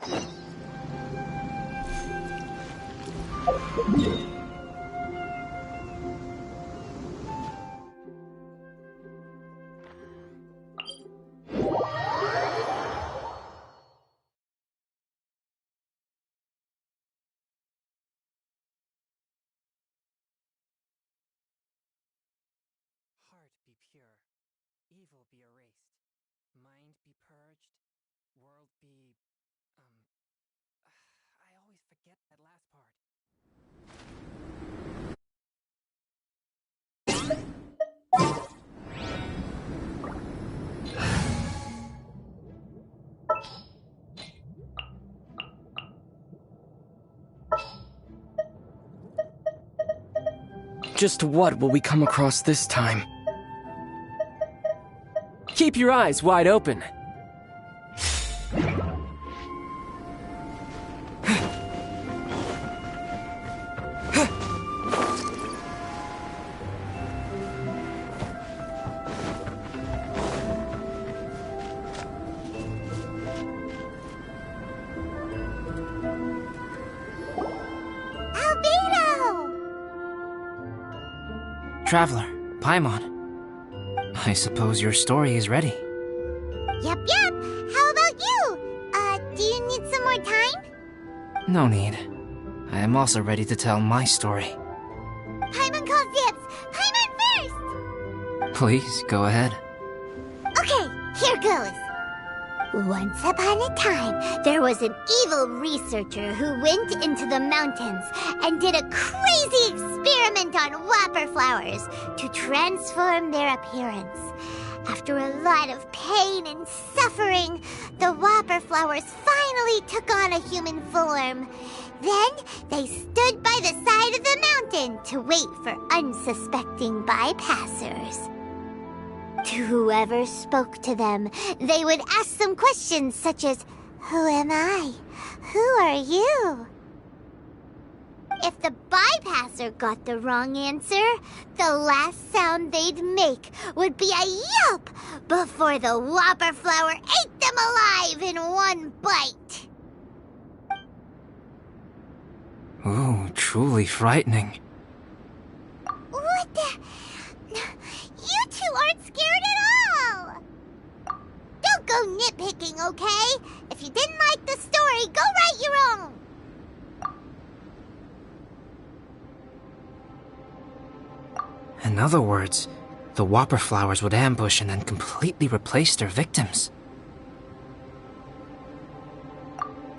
Heart be pure, evil be erased, mind be purged, world be, I always forget that last part. Just what will we come across this time? Keep your eyes wide open. Traveler, Paimon. I suppose your story is ready. Yep. How about you? Do you need some more time? No need. I am also ready to tell my story. Paimon calls dibs! Paimon first! Please, go ahead. Okay, here goes. Once upon a time, there was an evil researcher who went into the mountains and did a crazy experiment on whopper flowers to transform their appearance. After a lot of pain and suffering, the whopper flowers finally took on a human form. Then they stood by the side of the mountain to wait for unsuspecting bypassers. To whoever spoke to them, they would ask some questions such as, "Who am I? Who are you?" If the bypasser got the wrong answer, the last sound they'd make would be a yelp before the whopper flower ate them alive in one bite. Ooh, truly frightening. What the? You two aren't scared at all! Don't go nitpicking, okay? If you didn't like the story, go write your own! In other words, the whopper flowers would ambush and then completely replace their victims.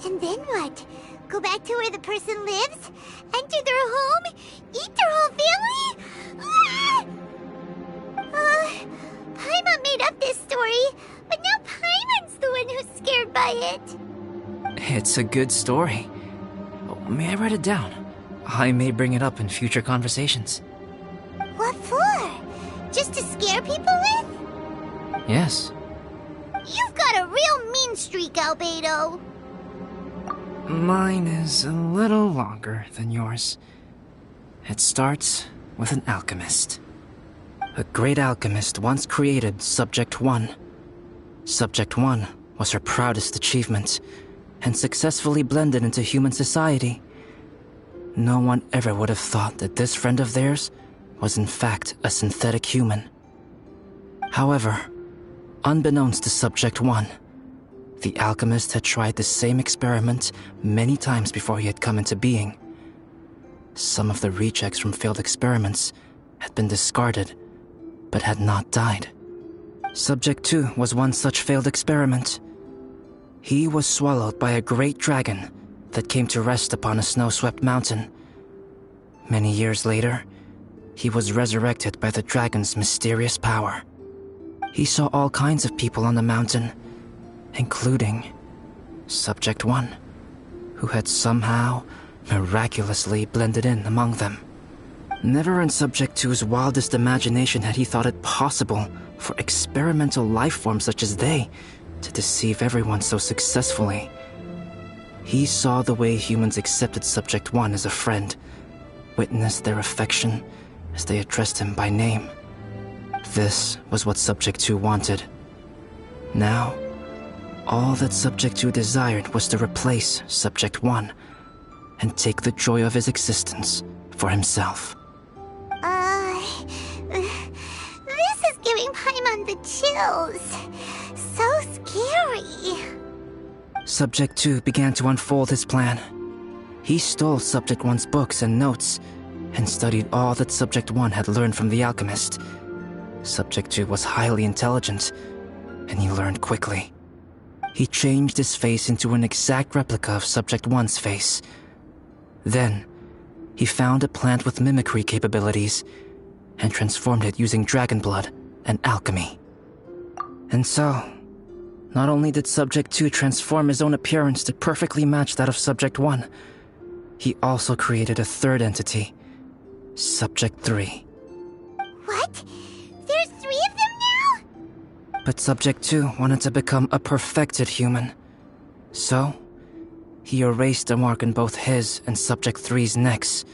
And then what? Go back to where the person lives? Enter their home? Eat their whole family? Ah! Paimon made up this story, but now Paimon's the one who's scared by it. It's a good story. Oh, may I write it down? I may bring it up in future conversations. What for? Just to scare people with? Yes. You've got a real mean streak, Albedo. Mine is a little longer than yours. It starts with an alchemist. A great alchemist once created Subject 1. Subject 1 was her proudest achievement, and successfully blended into human society. No one ever would have thought that this friend of theirs was in fact a synthetic human. However, unbeknownst to Subject 1, the alchemist had tried the same experiment many times before he had come into being. Some of the rejects from failed experiments had been discarded, but had not died. Subject 2 was one such failed experiment. He was swallowed by a great dragon that came to rest upon a snow-swept mountain. Many years later, he was resurrected by the dragon's mysterious power. He saw all kinds of people on the mountain, including Subject 1, who had somehow miraculously blended in among them. Never in Subject 2's wildest imagination had he thought it possible for experimental life forms such as they to deceive everyone so successfully. He saw the way humans accepted Subject 1 as a friend, witnessed their affection as they addressed him by name. This was what Subject 2 wanted. Now, All that Subject 2 desired was to replace Subject 1 and take the joy of his existence for himself. This is giving Paimon the chills. So scary. Subject 2 began to unfold his plan. He stole Subject 1's books and notes and studied all that Subject 1 had learned from the alchemist. Subject 2 was highly intelligent, and he learned quickly. He changed his face into an exact replica of Subject 1's face. Then, he found a plant with mimicry capabilities and transformed it using dragon blood and alchemy. And so, not only did Subject 2 transform his own appearance to perfectly match that of Subject 1, he also created a third entity, Subject 3. What? There's 3 of them now? But Subject 2 wanted to become a perfected human. So, he erased a mark in both his and Subject 3's necks.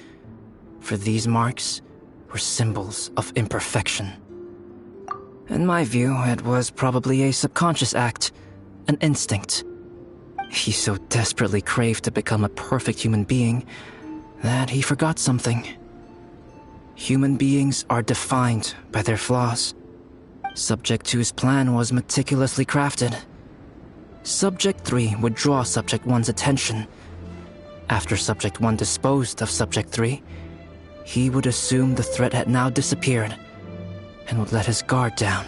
For these marks were symbols of imperfection. In my view, it was probably a subconscious act, an instinct. He so desperately craved to become a perfect human being that he forgot something. Human beings are defined by their flaws. Subject 2's plan was meticulously crafted. Subject 3 would draw Subject 1's attention. After Subject 1 disposed of Subject 3, he would assume the threat had now disappeared and would let his guard down.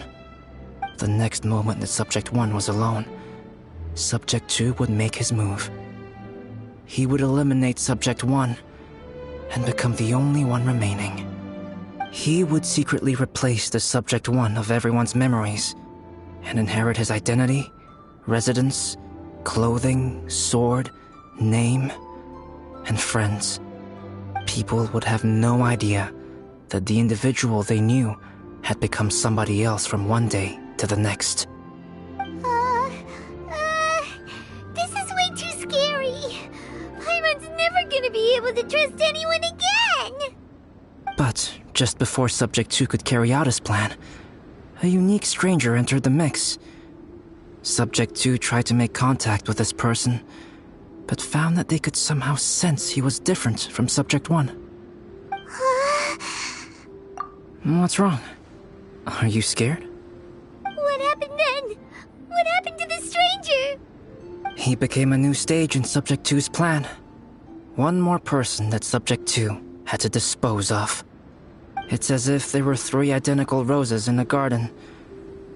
The next moment that Subject 1 was alone, Subject 2 would make his move. He would eliminate Subject 1 and become the only one remaining. He would secretly replace the Subject 1 of everyone's memories and inherit his identity, residence, clothing, sword, name, and friends. People would have no idea that the individual they knew had become somebody else from one day to the next. This is way too scary. Paimon's never gonna be able to trust anyone again. But just before Subject 2 could carry out his plan, a unique stranger entered the mix. Subject 2 tried to make contact with this person, but found that they could somehow sense he was different from Subject 1. What's wrong? Are you scared? What happened then? What happened to the stranger? He became a new stage in Subject 2's plan. One more person that Subject 2 had to dispose of. It's as if there were 3 identical roses in a garden.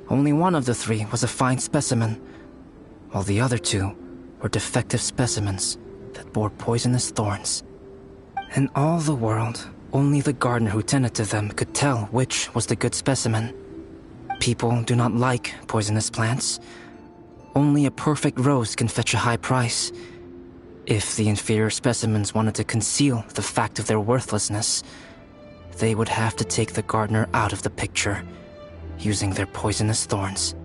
Only one of the 3 was a fine specimen, while the other 2 were defective specimens that bore poisonous thorns. In all the world, only the gardener who tended to them could tell which was the good specimen. People do not like poisonous plants. Only a perfect rose can fetch a high price. If the inferior specimens wanted to conceal the fact of their worthlessness, they would have to take the gardener out of the picture, using their poisonous thorns.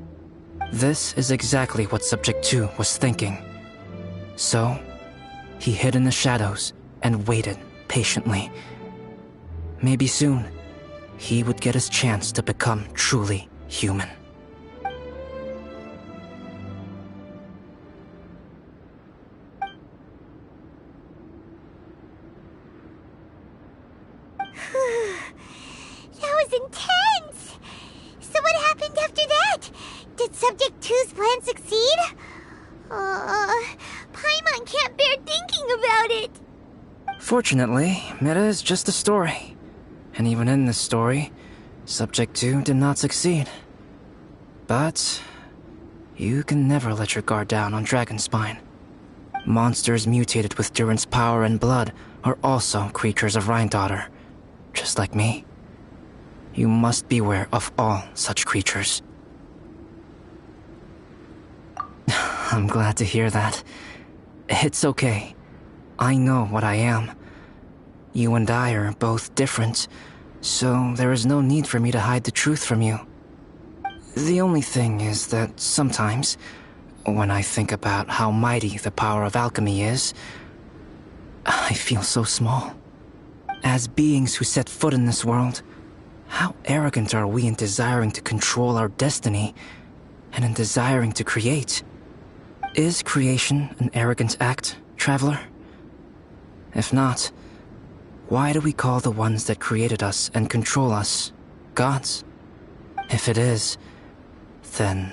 This is exactly what Subject 2 was thinking. So, he hid in the shadows and waited patiently. Maybe soon, he would get his chance to become truly human. That was intense! So what happened after that? Did Subject 2's plan succeed? Paimon can't bear thinking about it. Fortunately, it is just a story. And even in this story, Subject 2 did not succeed. But you can never let your guard down on Dragonspine. Monsters mutated with Durin's power and blood are also creatures of Rhine-Daughter, just like me. You must beware of all such creatures. I'm glad to hear that. It's okay. I know what I am. You and I are both different, so there is no need for me to hide the truth from you. The only thing is that sometimes, when I think about how mighty the power of alchemy is, I feel so small. As beings who set foot in this world, how arrogant are we in desiring to control our destiny, and in desiring to create? Is creation an arrogant act, traveler? If not, why do we call the ones that created us and control us gods? If it is, then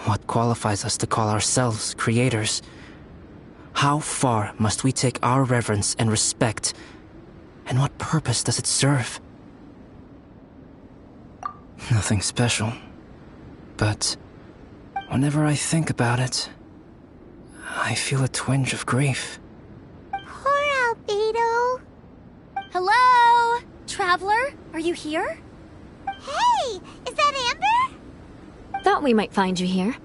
what qualifies us to call ourselves creators? How far must we take our reverence and respect, and what purpose does it serve? Nothing special, but whenever I think about it, I feel a twinge of grief. Poor Albedo. Hello? Traveler, are you here? Hey, is that Amber? Thought we might find you here.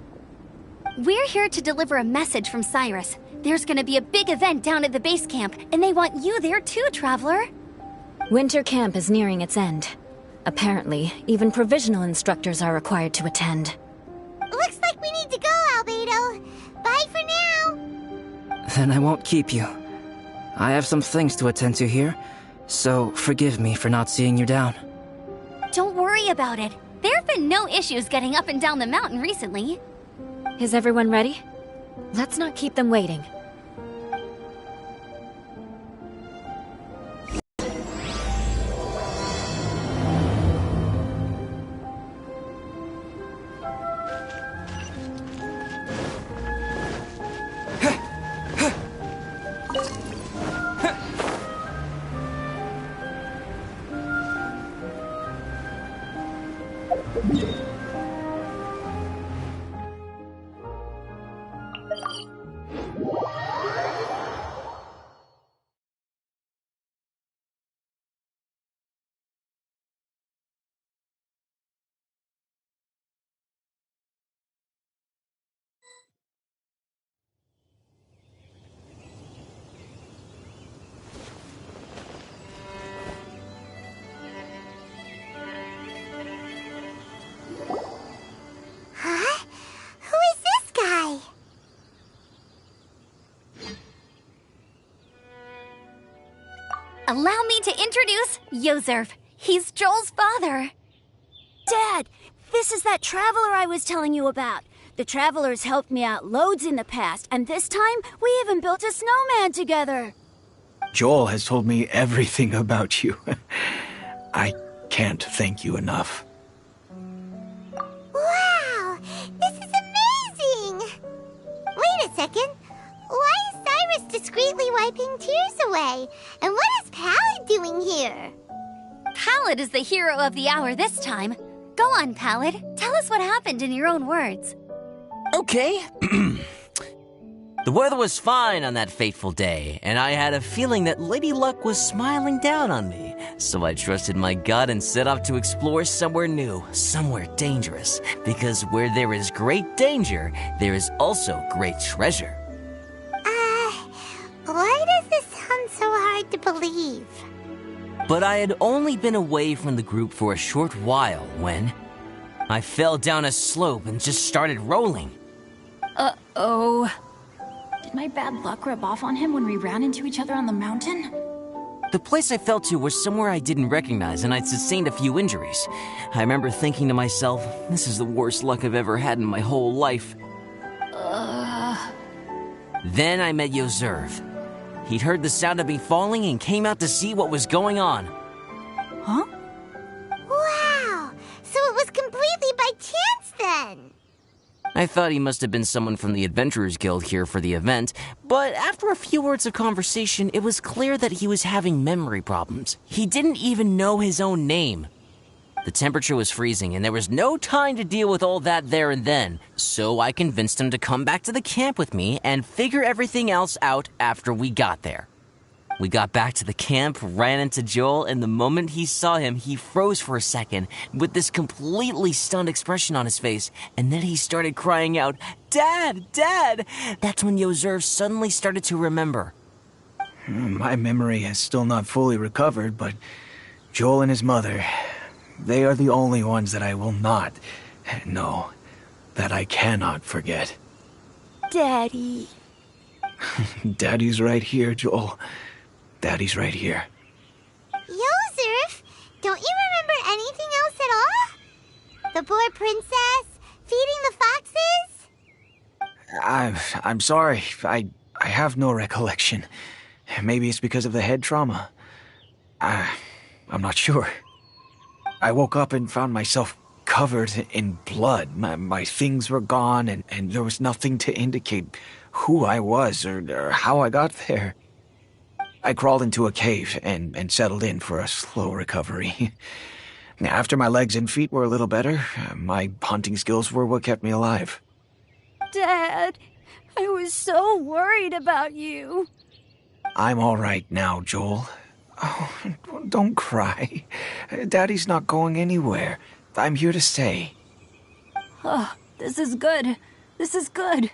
We're here to deliver a message from Cyrus. There's gonna be a big event down at the base camp, and they want you there too, Traveler. Winter camp is nearing its end. Apparently, even provisional instructors are required to attend. Looks like we need to go, Albedo. Bye for now. Then I won't keep you. I have some things to attend to here, so forgive me for not seeing you down. Don't worry about it. There have been no issues getting up and down the mountain recently. Is everyone ready? Let's not keep them waiting. Huh? Who is this guy? Allow me to introduce Yozerf. He's Joel's father. Dad, this is that traveler I was telling you about. The traveler's helped me out loads in the past, and this time we even built a snowman together. Joel has told me everything about you. I can't thank you enough. Wow, this is amazing! Wait a second. Why is Cyrus discreetly wiping tears away? And what is Pallid doing here? Pallid is the hero of the hour this time. Go on, Pallid. Tell us what happened in your own words. Okay. The weather was fine on that fateful day, and I had a feeling that Lady Luck was smiling down on me. So I trusted my gut and set off to explore somewhere new, somewhere dangerous. Because where there is great danger, there is also great treasure. Why does this sound so hard to believe? But I had only been away from the group for a short while when I fell down a slope and just started rolling. Uh-oh. Did my bad luck rub off on him when we ran into each other on the mountain? The place I fell to was somewhere I didn't recognize, and I'd sustained a few injuries. I remember thinking to myself, this is the worst luck I've ever had in my whole life. Then I met Yozerf. He'd heard the sound of me falling and came out to see what was going on. Huh? Wow, so it was completely by chance then. I thought he must have been someone from the Adventurers Guild here for the event, but after a few words of conversation, it was clear that he was having memory problems. He didn't even know his own name. The temperature was freezing, and there was no time to deal with all that there and then, so I convinced him to come back to the camp with me and figure everything else out after we got there. We got back to the camp, ran into Joel, and the moment he saw him, he froze for a second with this completely stunned expression on his face, and then he started crying out, "Dad! Dad!" That's when Yozerf suddenly started to remember. My memory has still not fully recovered, but Joel and his mother, they are the only ones that I will not, no, that I cannot forget. Daddy. Daddy's right here, Joel. Daddy's right here. Yozerf, don't you remember anything else at all? The poor princess, feeding the foxes? I'm sorry. I have no recollection. Maybe it's because of the head trauma. I'm not sure. I woke up and found myself covered in blood. My things were gone, and there was nothing to indicate who I was or how I got there. I crawled into a cave and settled in for a slow recovery. After my legs and feet were a little better, my hunting skills were what kept me alive. Dad, I was so worried about you. I'm all right now, Joel. Oh, don't cry. Daddy's not going anywhere. I'm here to stay. Oh, this is good. This is good.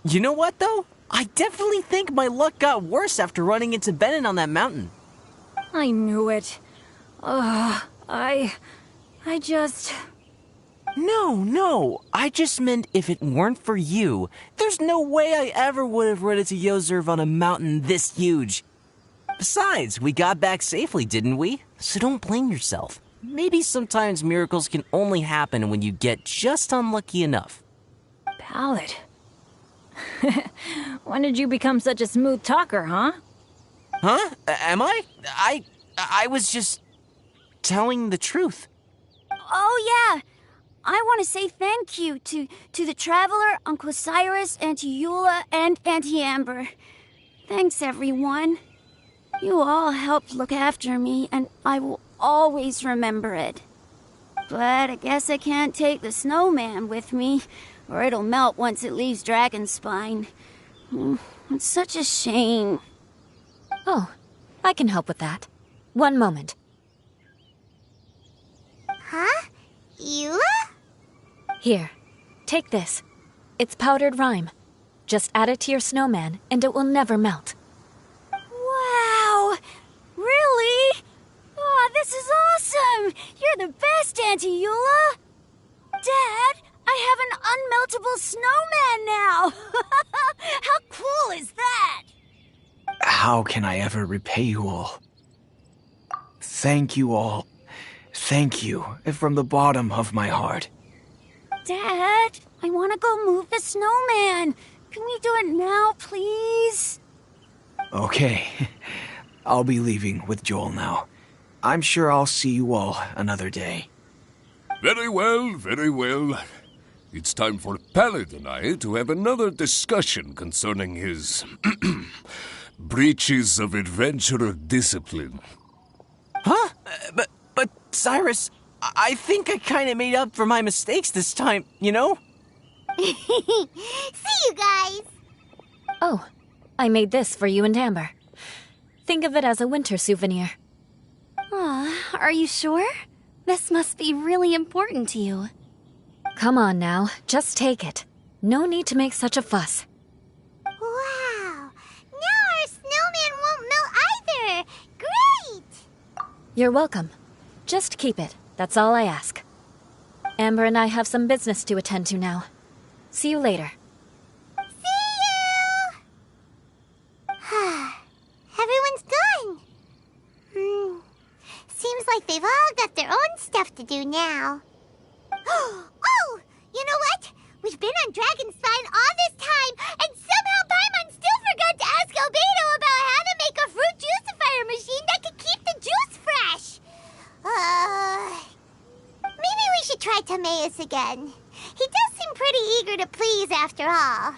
You know what, though? I definitely think my luck got worse after running into Benin on that mountain. I knew it. I just... No. I just meant if it weren't for you, there's no way I ever would have run into Yozerv on a mountain this huge. Besides, we got back safely, didn't we? So don't blame yourself. Maybe sometimes miracles can only happen when you get just unlucky enough. Ballad. When did you become such a smooth talker, huh? Huh? Am I? I was just telling the truth. Oh, yeah. I want to say thank you to the Traveler, Uncle Cyrus, Auntie Eula, and Auntie Amber. Thanks, everyone. You all helped look after me, and I will always remember it. But I guess I can't take the snowman with me, or it'll melt once it leaves Dragonspine. It's such a shame. Oh, I can help with that. One moment. Huh? Eula? Here, take this. It's powdered rime. Just add it to your snowman, and it will never melt. Wow! Really? Oh, this is awesome! You're the best, Auntie Eula! Dad, I have an unmeltable snowman now! How cool is that? How can I ever repay you all? Thank you all. Thank you from the bottom of my heart. Dad, I want to go move the snowman. Can we do it now, please? Okay. I'll be leaving with Joel now. I'm sure I'll see you all another day. Very well, very well. It's time for Pallid and I to have another discussion concerning his breaches of adventurer discipline. Huh? But Cyrus, I think I kind of made up for my mistakes this time, you know? See you guys! Oh, I made this for you and Amber. Think of it as a winter souvenir. Aw, are you sure? This must be really important to you. Come on now, just take it. No need to make such a fuss. Wow! Now our snowman won't melt either! Great! You're welcome. Just keep it. That's all I ask. Amber and I have some business to attend to now. See you later. See you! Everyone's gone. Seems like they've all got their own stuff to do now. Oh! You know what? We've been on Dragonspine all this time, and somehow Paimon still forgot to ask Albedo about how to make a fruit juicifier machine that could keep the juice fresh. Maybe we should try Timaeus again. He does seem pretty eager to please after all.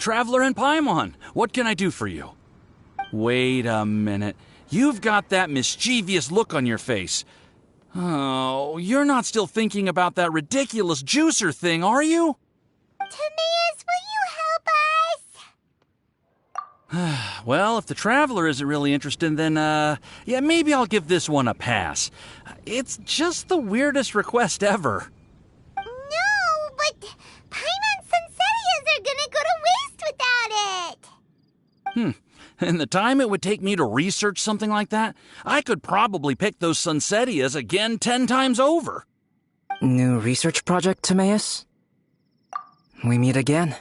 Traveler and Paimon. What can I do for you? Wait a minute. You've got that mischievous look on your face. Oh, you're not still thinking about that ridiculous juicer thing, are you? Timaeus, will you help us? Well, if the Traveler isn't really interested, then, yeah, maybe I'll give this one a pass. It's just the weirdest request ever. No, but Paimon's Sunsettias are gonna go to waste without it. And the time it would take me to research something like that, I could probably pick those Sunsettias again 10 times over. New research project, Timaeus? We meet again.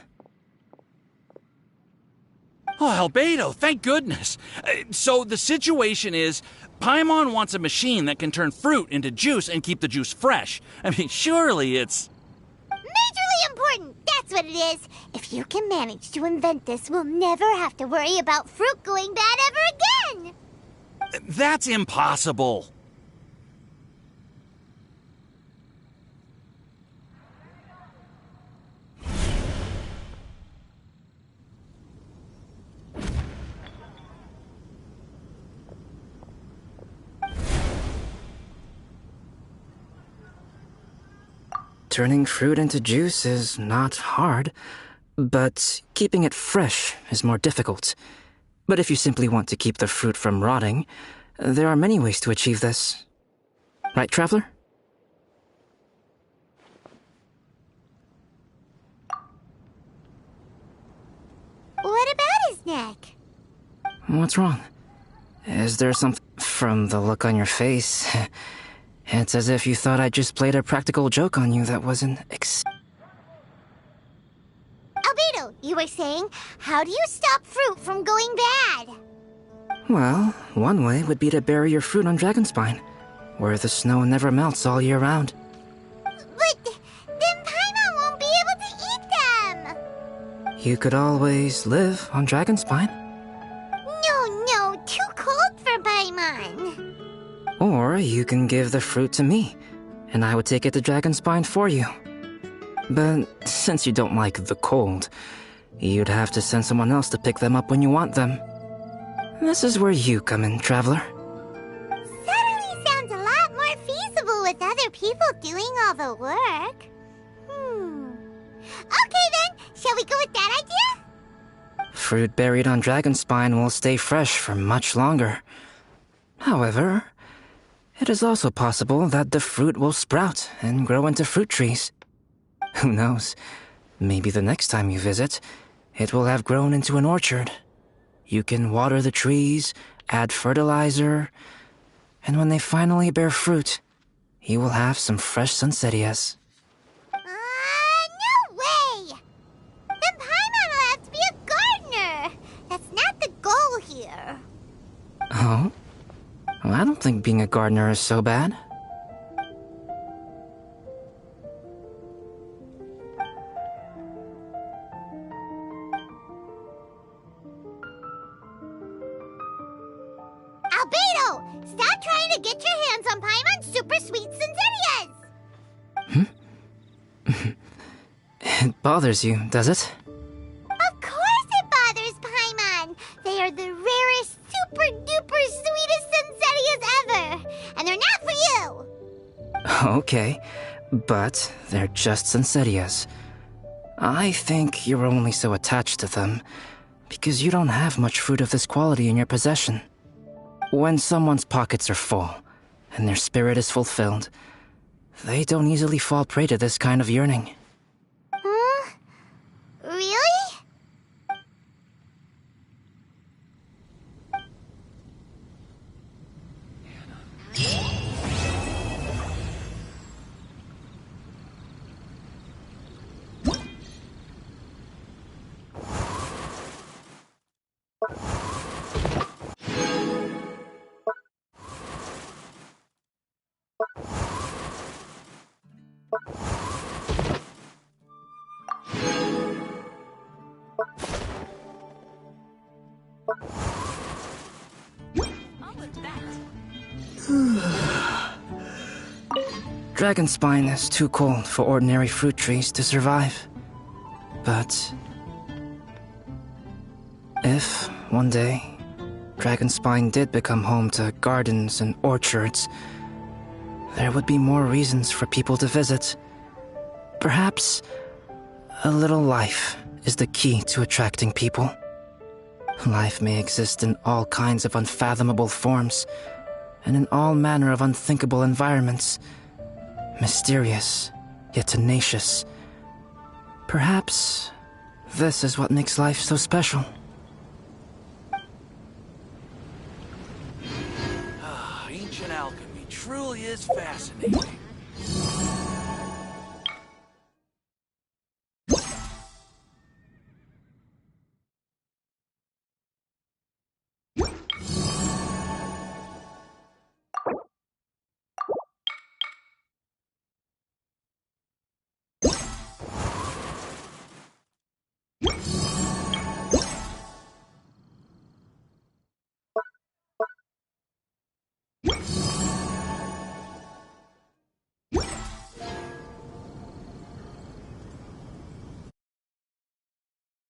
Oh, Albedo, thank goodness. So the situation is, Paimon wants a machine that can turn fruit into juice and keep the juice fresh. I mean, surely it's... Majorly important, that's what it is. If you can manage to invent this, we'll never have to worry about fruit going bad ever again. That's impossible. Turning fruit into juice is not hard, but keeping it fresh is more difficult. But if you simply want to keep the fruit from rotting, there are many ways to achieve this. Right, Traveler? What about his neck? What's wrong? Is there something... From the look on your face, it's as if you thought I just played a practical joke on you that wasn't Albedo, you were saying, how do you stop fruit from going bad? Well, one way would be to bury your fruit on Dragonspine, where the snow never melts all year round. But then Paimon won't be able to eat them! You could always live on Dragonspine. No, too cold for Paimon. Or you can give the fruit to me, and I would take it to Dragonspine for you. But since you don't like the cold, you'd have to send someone else to pick them up when you want them. This is where you come in, Traveler. Suddenly sounds a lot more feasible with other people doing all the work. Okay then, shall we go with that idea? Fruit buried on Dragonspine will stay fresh for much longer. However, it is also possible that the fruit will sprout and grow into fruit trees. Who knows? Maybe the next time you visit, it will have grown into an orchard. You can water the trees, add fertilizer, and when they finally bear fruit, you will have some fresh Sunsettias. No way! Then Paimon will have to be a gardener! That's not the goal here. Oh? Well, I don't think being a gardener is so bad. Albedo! Stop trying to get your hands on Paimon's super sweet Sunsettias! It bothers you, does it? Of course it bothers Paimon! They are the rarest, super-duper sweetest Sunsettias ever! And they're not for you! Okay, but they're just Sunsettias. I think you're only so attached to them because you don't have much fruit of this quality in your possession. When someone's pockets are full and their spirit is fulfilled, they don't easily fall prey to this kind of yearning. Huh? Really? Dragonspine is too cold for ordinary fruit trees to survive. But If, one day, Dragonspine did become home to gardens and orchards, there would be more reasons for people to visit. Perhaps a little life is the key to attracting people. Life may exist in all kinds of unfathomable forms, and in all manner of unthinkable environments. Mysterious, yet tenacious. Perhaps this is what makes life so special. Ancient alchemy truly is fascinating.